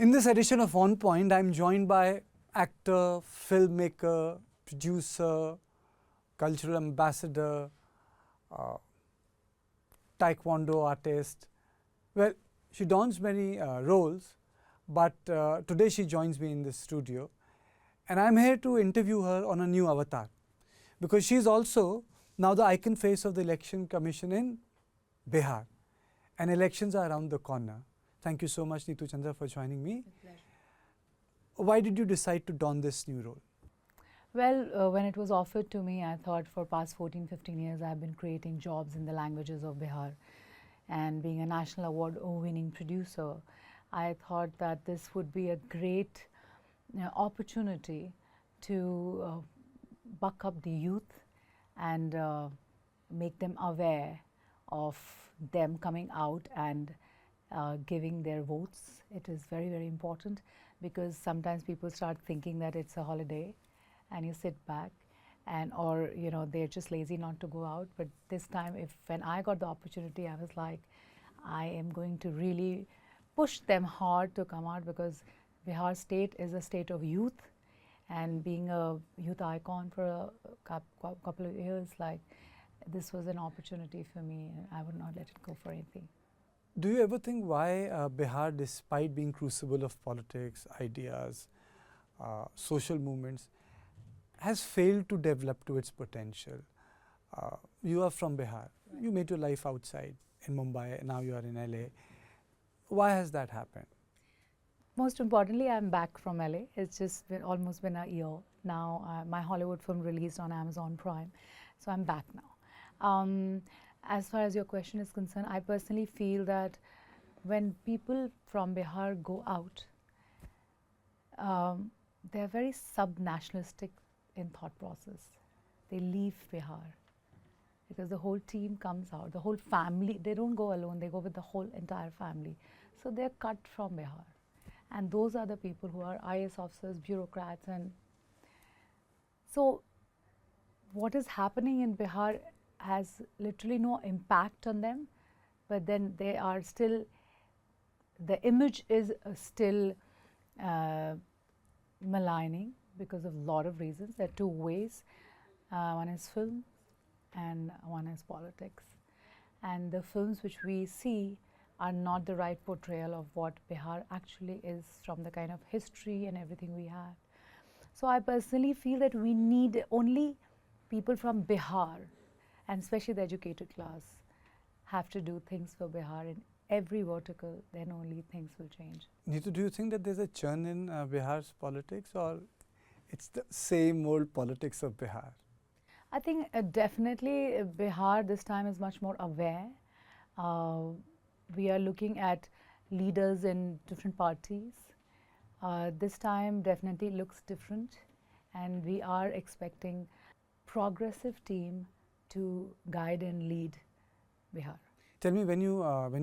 In this edition of On Point, I'm joined by actor, filmmaker, producer, cultural ambassador, taekwondo artist. Well, she dons many roles, but today she joins me in this studio. And I'm here to interview her on a new avatar, because she's also now the icon face of the Election Commission in Bihar. And elections are around the corner. Thank you so much, Neetu Chandra, for joining me. A pleasure. Why did you decide to don this new role? Well, when it was offered to me, I thought for past 14-15 years I've been creating jobs in the languages of Bihar. And being a national award-winning producer, I thought that this would be a great opportunity to buck up the youth and make them aware of them coming out and giving their votes. It is very, very important, because sometimes people start thinking that it's a holiday and you sit back, and or they're just lazy not to go out. But this time, when I got the opportunity, I was like, I am going to really push them hard to come out, because Bihar state is a state of youth, and being a youth icon for a couple of years, like, this was an opportunity for me, and I would not let it go for anything. Do you ever think why Bihar, despite being crucible of politics, ideas, social movements, has failed to develop to its potential? You are from Bihar. Right. You made your life outside in Mumbai, and now you are in LA. Why has that happened? Most importantly, I'm back from LA. It's just almost been a year now. My Hollywood film released on Amazon Prime, so I'm back now. As far as your question is concerned, I personally feel that when people from Bihar go out, they're very sub-nationalistic in thought process. They leave Bihar because the whole team comes out, the whole family. They don't go alone, they go with the whole entire family. So they're cut from Bihar. And those are the people who are IAS officers, bureaucrats. And so what is happening in Bihar has literally no impact on them, but then they are still, the image is still maligning because of a lot of reasons. There are two ways. One is film and one is politics. And the films which we see are not the right portrayal of what Bihar actually is, from the kind of history and everything we have. So I personally feel that we need only people from Bihar, and especially the educated class, have to do things for Bihar in every vertical, then only things will change. Neetu, do you think that there's a churn in Bihar's politics, or it's the same old politics of Bihar? I think definitely Bihar this time is much more aware. We are looking at leaders in different parties. This time definitely looks different, and we are expecting progressive team to guide and lead Bihar. Tell me, when you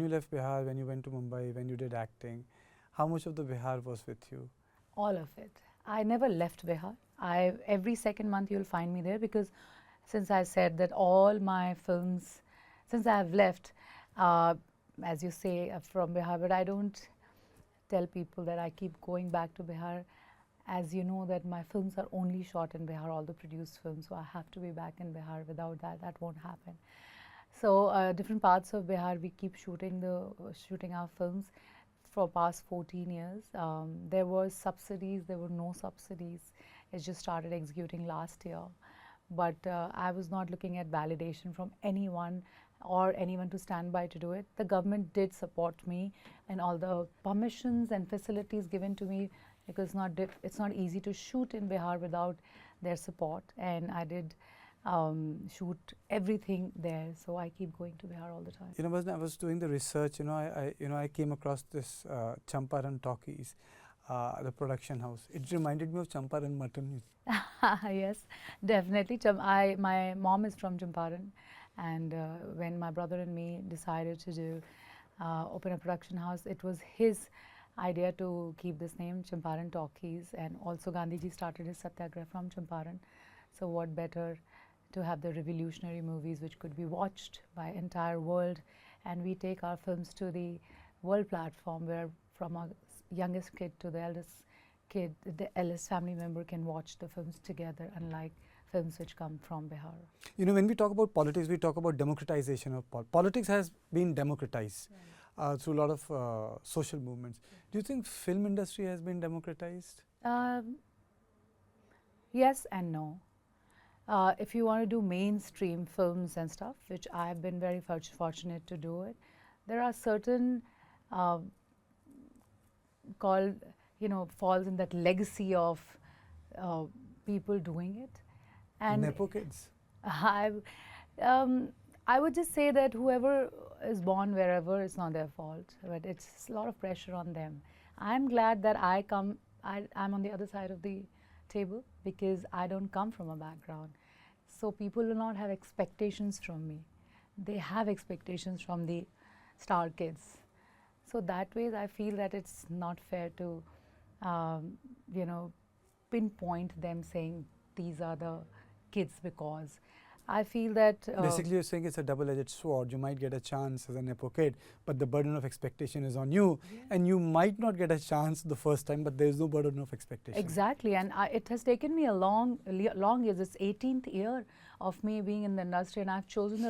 left Bihar, when you went to Mumbai, when you did acting, how much of the Bihar was with you? All of it. I never left Bihar. Every second month you'll find me there, because since I said that all my films, since I have left, as you say, from Bihar, but I don't tell people that I keep going back to Bihar. As you know, that my films are only shot in Bihar, all the produced films, so I have to be back in Bihar. Without that, that won't happen. So different parts of Bihar, we keep shooting our films for past 14 years. There were subsidies, there were no subsidies. It just started executing last year. But I was not looking at validation from anyone or anyone to stand by to do it. The government did support me, and all the permissions and facilities given to me, because it's not easy to shoot in Bihar without their support. And I did shoot everything there, so I keep going to Bihar all the time. When I was doing the research, I came across this Champaran Talkies, the production house. It reminded me of Champaran mutton. Yes, definitely. My mom is from Champaran, and when my brother and me decided to open a production house, it was his idea to keep this name, Champaran Talkies, and also Gandhiji started his satyagrah from Champaran. So what better to have the revolutionary movies which could be watched by entire world, and we take our films to the world platform, where from a youngest kid to the eldest kid, the eldest family member can watch the films together, unlike films which come from Bihar. You know, when we talk about politics, we talk about democratization of politics has been democratized through a lot of social movements. Do you think film industry has been democratized? Yes and no. If you want to do mainstream films and stuff, which I've been very fortunate to do it, there are certain falls in that legacy of people doing it. And Nepo kids. I would just say that whoever is born wherever, it's not their fault, but it's a lot of pressure on them. I'm glad that I'm on the other side of the table because I don't come from a background. So people will not have expectations from me. They have expectations from the star kids. So that way I feel that it's not fair to, pinpoint them saying these are the kids, because I feel that basically you're saying it's a double-edged sword. You might get a chance as a Nepo kid, but the burden of expectation is on you, and you might not get a chance the first time, but there's no burden of expectation. Exactly, and it has taken me a long years. It's 18th year of me being in the industry, and I've chosen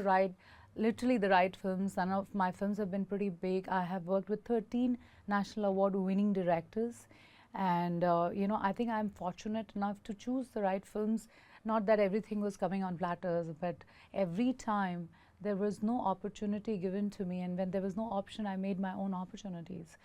literally the right films. Some of my films have been pretty big. I have worked with 13 national award winning directors, and I think I'm fortunate enough to choose the right films. Not that everything was coming on platters, but every time there was no opportunity given to me, and when there was no option, I made my own opportunities.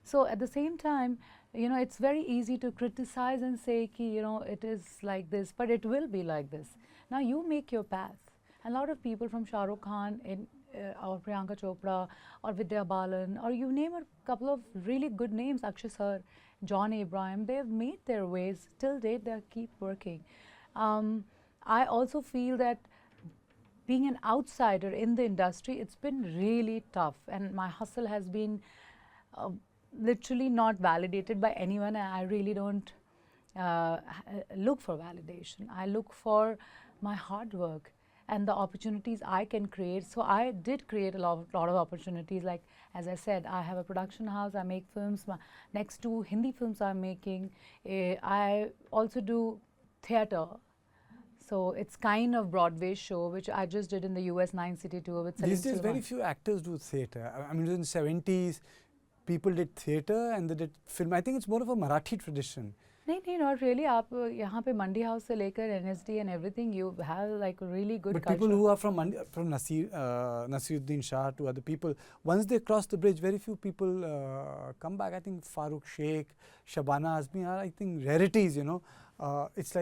So at the same time, it's very easy to criticize and say, it is like this, but it will be like this. Now you make your path. A lot of people from Shah Rukh Khan or Priyanka Chopra or Vidya Balan, or you name a couple of really good names, Akshay Sir, John Abraham, they have made their ways. Till date, they keep working. I also feel that being an outsider in the industry, it's been really tough, and my hustle has been literally not validated by anyone, and I really don't look for validation. I look for my hard work and the opportunities I can create. So I did create a lot of opportunities. Like, as I said, I have a production house, I make films. My next 2 Hindi films I'm making. I also do theatre. So it's kind of Broadway show, which I just did in the US 9-city tour with These days, very few actors do theatre. I mean, in the 70s, people did theatre and they did film. I think it's more of a Marathi tradition. No, not really. आप यहाँ पे Mandi House से लेकर NSD and everything, you have like a really good but culture. People who are from Nasiruddin Shah to other people, once they cross the bridge, very few people come back. I think Farooq Sheikh, Shabana Azmi are, I think, rarities, It's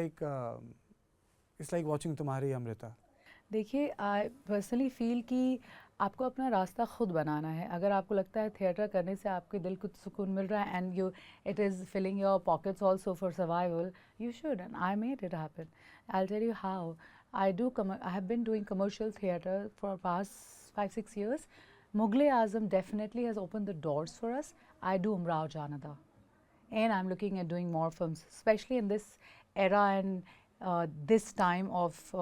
like watching Tumhari Amrita. देखिए, I personally feel कि आपको अपना रास्ता खुद बनाना है. अगर आपको लगता है थिएटर करने से आपके दिल को सुकून मिल रहा है and it is filling your pockets also for survival, you should, and I made it happen. I'll tell you how. I have been doing commercial theatre for past 5-6 years. Mughal-e-Azam definitely has opened the doors for us. I do Umrao Janada, and I'm looking at doing more films, especially in this era and this time of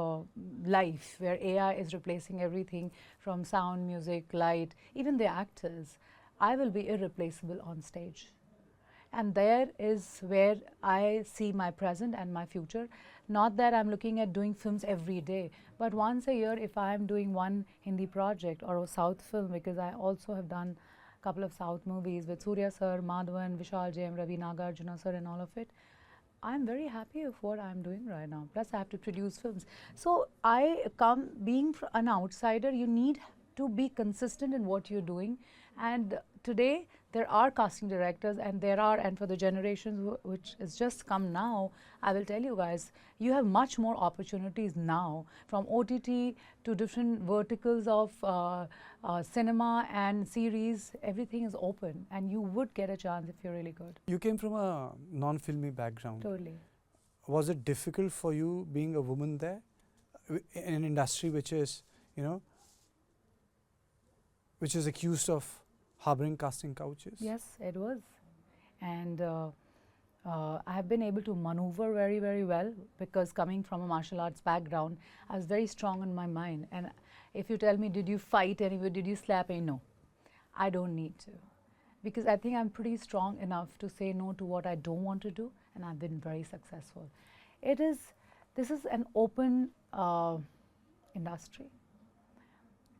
life where AI is replacing everything from sound, music, light, even the actors. I will be irreplaceable on stage. And there is where I see my present and my future. Not that I'm looking at doing films every day, but once a year if I'm doing one Hindi project or a South film, because I also have done a couple of South movies with Surya Sir, Madhavan, Vishal J.M. Ravi, Nagarjuna Sir and all of it. I'm very happy with what I'm doing right now. Plus, I have to produce films. So, being an outsider, you need to be consistent in what you're doing. And today, there are casting directors, and for the generations which has just come now, I will tell you guys, you have much more opportunities now, from OTT to different verticals of cinema and series. Everything is open, and you would get a chance if you're really good. You came from a non-filmy background. Totally. Was it difficult for you being a woman there in an industry which is, which is accused of harboring casting couches? Yes, it was. And I have been able to maneuver very, very well, because coming from a martial arts background, I was very strong in my mind. And if you tell me, did you fight anybody, did you slap any? No, I don't need to. because I think I'm pretty strong enough to say no to what I don't want to do, and I've been very successful. This is an open industry.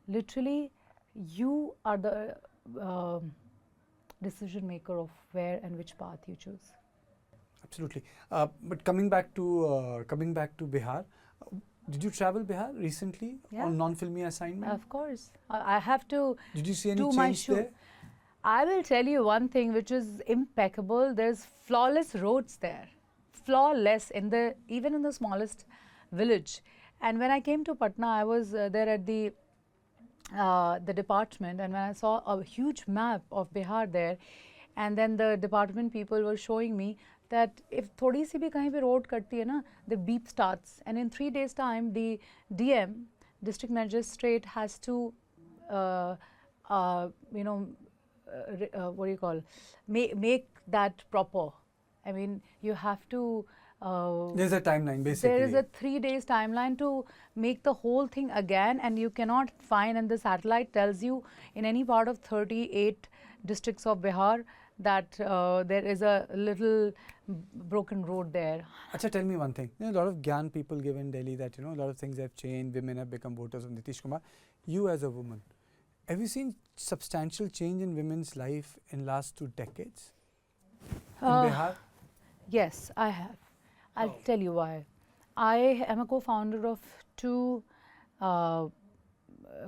Literally, you are the decision maker of where and which path you choose. Absolutely. But coming back to Bihar, did you travel Bihar recently on non-filmy assignment? Of course, I have to. Did you see any do my change there? I will tell you one thing which is impeccable. There's flawless roads there, flawless even in the smallest village. And when I came to Patna, I was there at the department, and when I saw a huge map of Bihar there, and then the department people were showing me that if थोड़ी सी भी कहीं पे road कटती है ना, the beep starts, and in 3 days time the DM, district magistrate, has to what do you call, make that proper. I mean, you have to there's a timeline basically. There is a 3 days timeline to make the whole thing again, and you cannot find, and the satellite tells you in any part of 38 districts of Bihar that there is a little broken road there. Acha, tell me one thing. A lot of Gyan people give in Delhi that, a lot of things have changed, women have become voters of Nitish Kumar. You as a woman, have you seen substantial change in women's life in last 2 decades in Bihar? Yes, I have. I'll tell you why. I am a co-founder of 2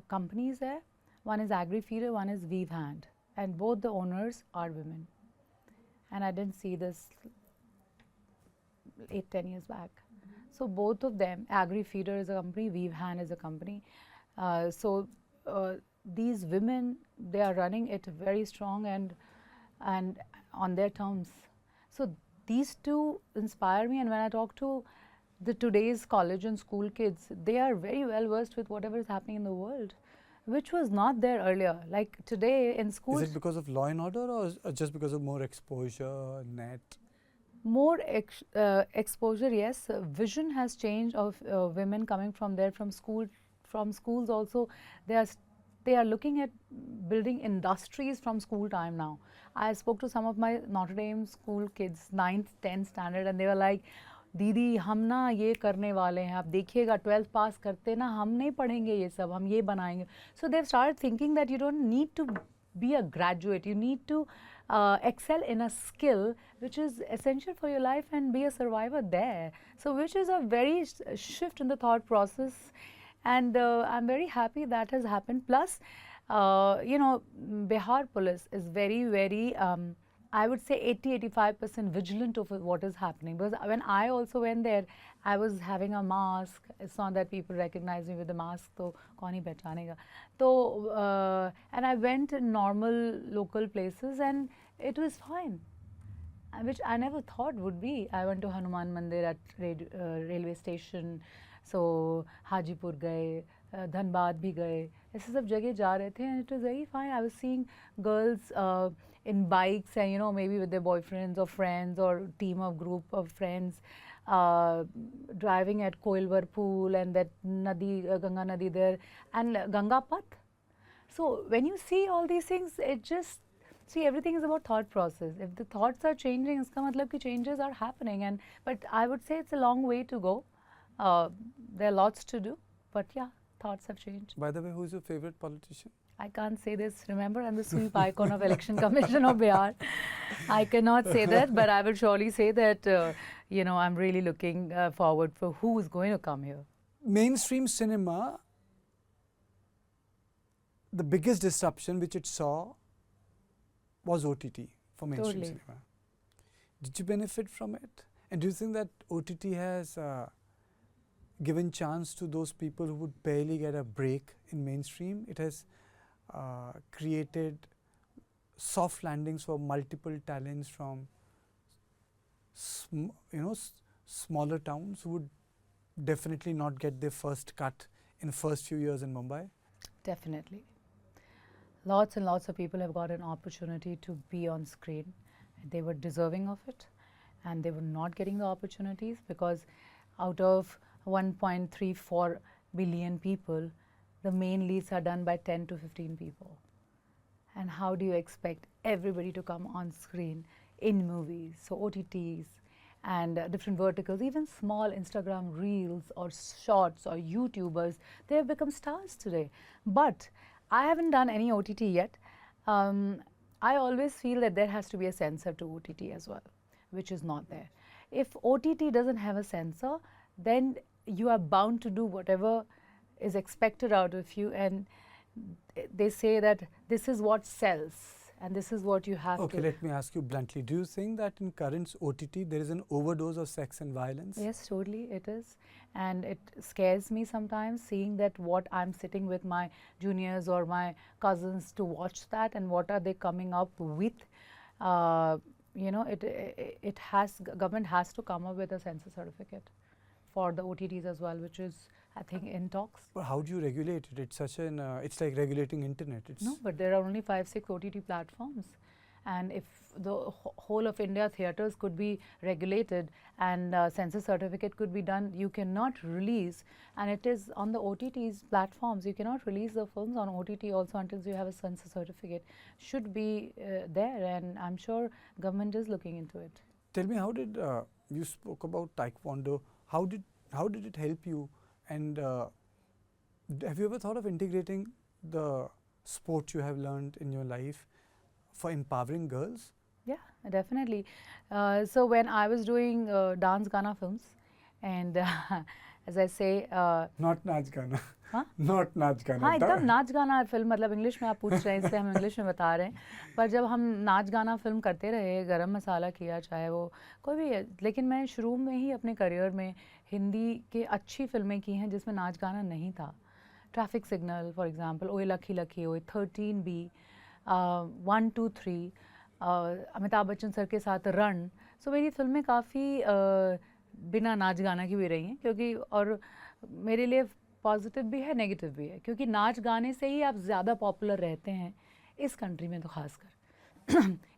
companies there. One is AgriFeeder, one is Weave Hand, and both the owners are women. And I didn't see this 8-10 years back. So both of them, AgriFeeder is a company, Weave Hand is a company. These women, they are running it very strong and on their terms. So these 2 inspire me, and when I talk to today's college and school kids, they are very well versed with whatever is happening in the world, which was not there earlier. Like today in schools. Is it because of law and order, or just because of more exposure, net? More exposure, yes. Vision has changed of women coming from there, from schools also. They are looking at building industries from school time now. I spoke to some of my Notre Dame school kids, 9th, 10th standard, and they were like, दीदी हम ना ये करने वाले हैं, आप देखिएगा 12th पास करते ना, हम नहीं पढ़ेंगे ये सब, हम ये बनाएंगे. So they've started thinking that you don't need to be a graduate, you need to excel in a skill which is essential for your life and be a survivor there. So which is a very shift in the thought process, and I'm very happy that has happened. Plus, Bihar police is very, very I would say 80-85% vigilant of what is happening, because when I also went there, I was having a mask. It's not that people recognize me with the mask, तो कौन ही पहचानेगा. तो and I went in normal local places and it was fine, which I never thought would be. I went to Hanuman Mandir at railway station, so Hajipur गए, धनबाद भी गए, ऐसे सब जगह जा रहे थे, and it was very fine. I was seeing girls in bikes and maybe with their boyfriends or friends or team of group of friends driving at Koilwar pool and that Nadi, Ganga Nadi there, and Ganga Path. So when you see all these things, it just, see, everything is about thought process. If the thoughts are changing, iska matlab ki changes are happening. But I would say it's a long way to go. There are lots to do, but yeah, thoughts have changed. By the way, who's your favorite politician? I can't say this. Remember, I'm the sweep icon of Election Commission of Bihar. I cannot say that, but I will surely say that, I'm really looking forward for who is going to come here. Mainstream cinema, the biggest disruption which it saw was OTT for mainstream cinema. Did you benefit from it? And do you think that OTT has given chance to those people who would barely get a break in mainstream? It has created soft landings for multiple talents from smaller towns who would definitely not get their first cut in first few years in Mumbai? Definitely. Lots and lots of people have got an opportunity to be on screen. They were deserving of it, and they were not getting the opportunities because out of 1.34 billion people, the main leads are done by 10 to 15 people. and how do you expect everybody to come on screen in movies? So OTTs and different verticals, even small Instagram reels or shorts or YouTubers, they have become stars today. But I haven't done any OTT yet. I always feel that there has to be a censor to OTT as well, which is not there. If OTT doesn't have a censor, then you are bound to do whatever is expected out of you, and they say that this is what sells and this is what you have to. Okay, let me ask you bluntly. Do you think that in current OTT there is an overdose of sex and violence? Yes, totally, it is. And it scares me sometimes seeing that what I'm sitting with my juniors or my cousins to watch that, and what are they coming up with. You know, government has to come up with a censor certificate for the OTTs as well, which is, I think, in talks. But how do you regulate it? It's such an, it's like regulating internet. No, but there are only 5-6 OTT platforms. And if the whole of India theatres could be regulated and censor certificate could be done, you cannot release, and it is on the OTT's platforms, you cannot release the films on OTT also until you have a censor certificate. Should be there, and I'm sure government is looking into it. Tell me, how did, you spoke about Taekwondo, how did it help you, and have you ever thought of integrating the sport you have learned in your life for empowering girls? Yeah, definitely. So when I was doing dance Gana films, and as I say, Not Naach Gana. हाँ? Not Naach Gana. हाँ, एकदम नाच गाना film, मतलब English में आप पूछ रहे हैं इसलिए हम इंग्लिश में बता रहे हैं. पर जब हम नाच गाना फिल्म करते रहे, गरम मसाला किया, चाहे वो कोई भी है, लेकिन मैं शुरू में ही अपने करियर में हिंदी के अच्छी फिल्में की हैं जिसमें नाच गाना नहीं था. ट्रैफिक सिग्नल फॉर एग्जांपल, ओए लकी लकी ओए, 13B, 1, 2, 3, अमिताभ बच्चन सर के साथ रन. सो मेरी फिल्में काफ़ी बिना नाच गाना की भी रही हैं, क्योंकि और मेरे लिए पॉजिटिव भी है, नेगेटिव भी है, क्योंकि नाच गाने से ही आप ज़्यादा पॉपुलर रहते हैं इस कंट्री में तो खासकर.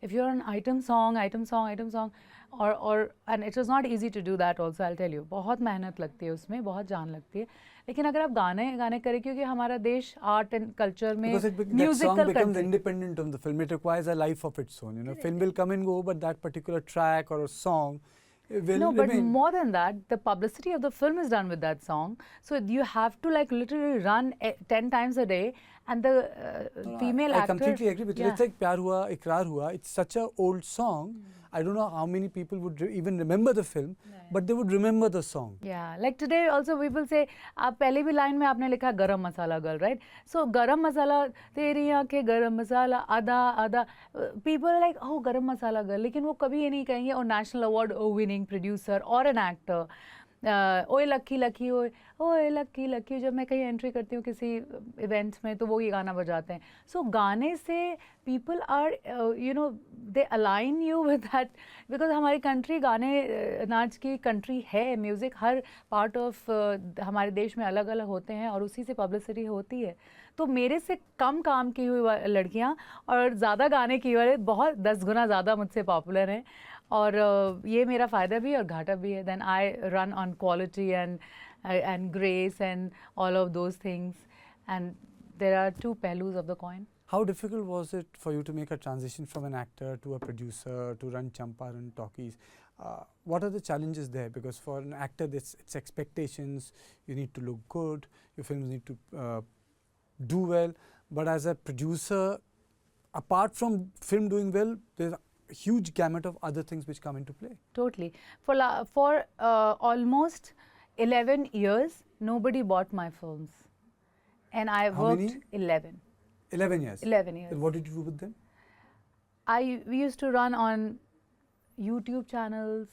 If you are an item song और and it is not easy to do that also, I tell you, बहुत मेहनत लगती है उसमें, बहुत जान लगती है. लेकिन अगर आप गाने करें, क्योंकि हमारा देश आर्ट एंड कल्चर में musical becomes independent of the film. It requires a life of its own. You know, film will come and go, but that particular track or a song will no, but remain. more than that, the publicity of the film is done with that song. So you have to like literally run 10 times a day, and the female actor. I completely agree with you. It's like Pyar Hua, Ikrar Hua. It's such an old song. I don't know how many people would even remember the film, but they would remember the song. Yeah, like today also people say, आप पहले भी line में आपने लिखा गरम मसाला girl, right? So गरम मसाला, तेरी आंखें गरम मसाला, आधा आधा. People are like, oh गरम मसाला girl, लेकिन वो कभी ये नहीं कहेंगे और national award winning producer or an actor. ओए लकी लकी ओए लकी लकी, जब मैं कहीं एंट्री करती हूँ किसी इवेंट्स में तो वो ये गाना बजाते हैं. सो गाने से people are you know they align you with that, because हमारी कंट्री गाने नाच की कंट्री है. म्यूज़िक हर पार्ट ऑफ हमारे देश में अलग अलग होते हैं और उसी से पब्लिसिटी होती है. तो मेरे से कम काम की हुई लड़कियाँ और ज़्यादा गाने की वाले बहुत 10 गुना ज़्यादा मुझसे पॉपुलर हैं, और ये मेरा फ़ायदा भी और घाटा भी है. Then I run on quality and grace and all of those things, and there are two पहलूs of the coin. How difficult was it for you to make a transition from an actor to a producer to run Champaran Talkies? What are the challenges there? Because for an actor, it's expectations. You need to look good. Your films need to do well. But as a producer, apart from film doing well, there's a huge gamut of other things which come into play. Totally. For almost 11 years, nobody bought my films, and I worked. How many? 11. 11 years. 11 years. Then what did you do with them? We used to run on YouTube channels,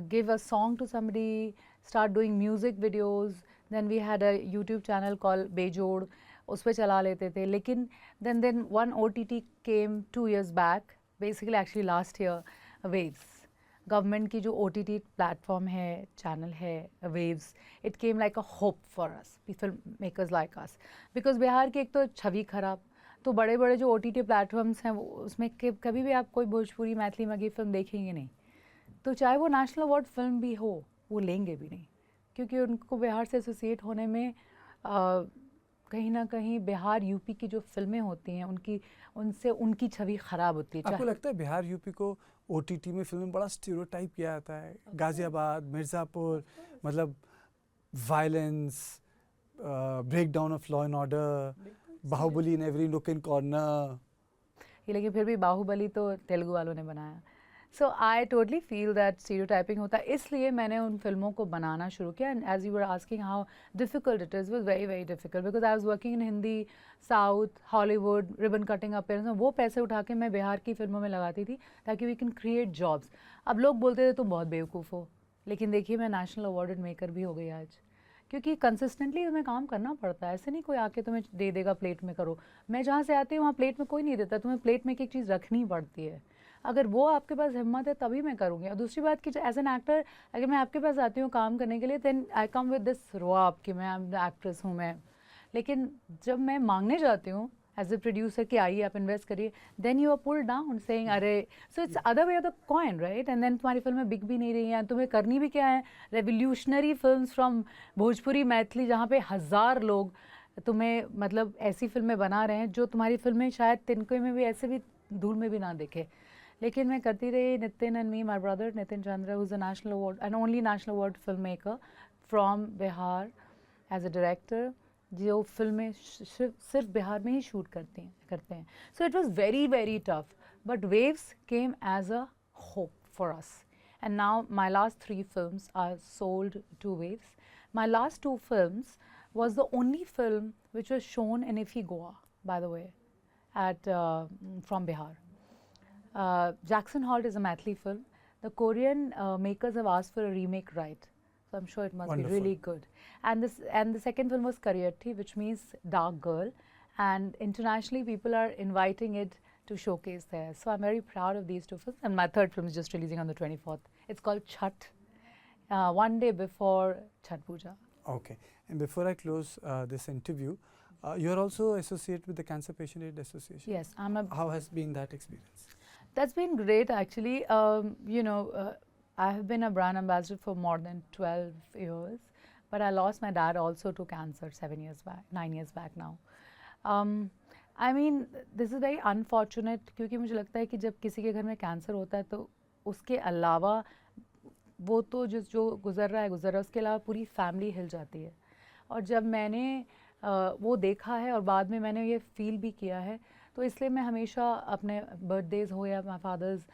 give a song to somebody, start doing music videos. Then we had a YouTube channel called Bejod, उस पे चला लेते थे. लेकिन then one OTT came 2 years back, basically actually last year, Waves. Government की जो OTT platform है, channel है, waves, it came like a hope for us, film makers like us, because Bihar की एक तो छवि खराब, तो बड़े बड़े जो OTT प्लेटफॉर्म्स हैं उसमें कभी भी आप कोई भोजपुरी मैथिली मगही फिल्म देखेंगे नहीं. तो चाहे वो नेशनल अवार्ड फिल्म भी हो, वो लेंगे भी नहीं, क्योंकि उनको बिहार से एसोसिएट होने में कहीं ना कहीं बिहार यूपी की जो फिल्में होती हैं उनसे उनकी छवि ख़राब होती है। आपको लगता है बिहार यूपी को ओटीटी में फिल्म में बड़ा स्टीरियोटाइप किया जाता है? गाजियाबाद, मिर्ज़ापुर, मतलब violence, breakdown of law and order, Bahubali in every nook and corner. ये लेकिन फिर भी बाहुबली तो तेलुगु वालों ने बनाया। So I totally feel that stereotyping होता है, इसलिए मैंने उन फिल्मों को बनाना शुरू किया। And as you were asking how difficult it is, was very very difficult because I was working in Hindi, south, Hollywood, ribbon cutting appearance. वो पैसे उठा के मैं बिहार की फिल्मों में लगाती थी ताकि वी कैन क्रिएट जॉब्स। अब लोग बोलते थे तुम बहुत बेवकूफ़ हो, लेकिन देखिए मैं नेशनल अवार्डेड मेकर भी हो गई आज, क्योंकि कंसिस्टेंटली तुम्हें काम करना पड़ता है। ऐसे नहीं कोई आके तुम्हें दे देगा प्लेट में करो। मैं जहाँ से आती हूँ वहाँ प्लेट में कोई नहीं देता, तुम्हें प्लेट में एक चीज़ रखनी पड़ती है। अगर वो आपके पास हिम्मत है तभी मैं करूँगी। और दूसरी बात कि एज एन एक्टर अगर मैं आपके पास आती हूँ काम करने के लिए, then I come with this रुआब कि मैं एक्ट्रेस हूँ मैं। लेकिन जब मैं मांगने जाती हूँ एज ए प्रोड्यूसर कि आइए आप इन्वेस्ट करिए, then you are pulled down saying अरे, so it's other way of the coin, right? And then तुम्हारी फिल्में बिक भी नहीं रही हैं, तुम्हें करनी भी क्या है? Revolutionary films from Bhojpuri, Maithili, जहाँ पे 1000 लोग तुम्हें मतलब ऐसी फिल्में बना रहे हैं जो तुम्हारी फिल्में शायद तिनके में भी ऐसे भी धूल में भी ना दिखे। लेकिन मैं करती रही। Nitin and me, my brother Nitin Chandra, who is a national award and only national award film maker from Bihar as a director, जो फिल्में सिर्फ बिहार में ही शूट करते हैं। So it was very very tough, but Waves came as a hope for us, and now my last 3 films are sold to Waves. My last 2 films was the only film which was shown in IFFI Goa, by the way, at from Bihar. Jackson Holt is a Maithili film. The Korean makers have asked for a remake right, so I'm sure it must Wonderful. be really good. And the second film was Kariyatti, which means dark girl, and internationally people are inviting it to showcase there. So I'm very proud of these 2 films. And my third film is just releasing on the 24th. It's called Chhat, one day before Chhat Puja. Okay. And before I close this interview, you are also associated with the Cancer Patient Aid Association. Yes, I'm a. How has been that experience? That's been great, actually. You know, I have been a brand ambassador for more than 12 years, but I lost my dad also to cancer 9 years back now. I mean, this is very unfortunate, क्योंकि मुझे लगता है कि जब किसी के घर में कैंसर होता है तो उसके अलावा वो तो जो गुज़र रहा है, उसके अलावा पूरी फैमिली हिल जाती है। और जब मैंने वो देखा है और बाद में मैंने ये फील भी किया है, तो इसलिए मैं हमेशा अपने बर्थडेज़ हो या my father's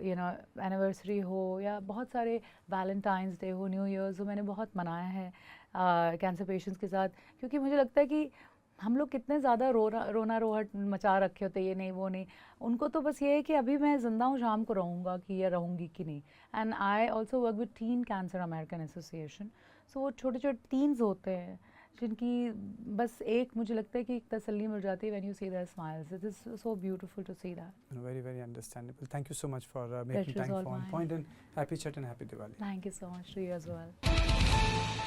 you know anniversary हो या बहुत सारे वैलेंटाइंस डे हो, न्यू ईयर्स हो, मैंने बहुत मनाया है कैंसर पेशेंट्स के साथ, क्योंकि मुझे लगता है कि हम लोग कितने ज़्यादा रोना रोहट मचा रखे होते, ये नहीं वो नहीं। उनको तो बस ये है कि अभी मैं ज़िंदा हूँ, शाम को रहूँगा कि या रहूँगी कि नहीं। And I also work with teen cancer American association. So वो छोटे छोटे टीन्स होते हैं जिनकी बस एक, मुझे लगता है कि एक तसल्ली मिल जाती है when you see their smiles. It is so beautiful to see that. Very, very understandable. Thank you so much for making time for On Point, and happy chat and happy Diwali. Thank you so much to you as well.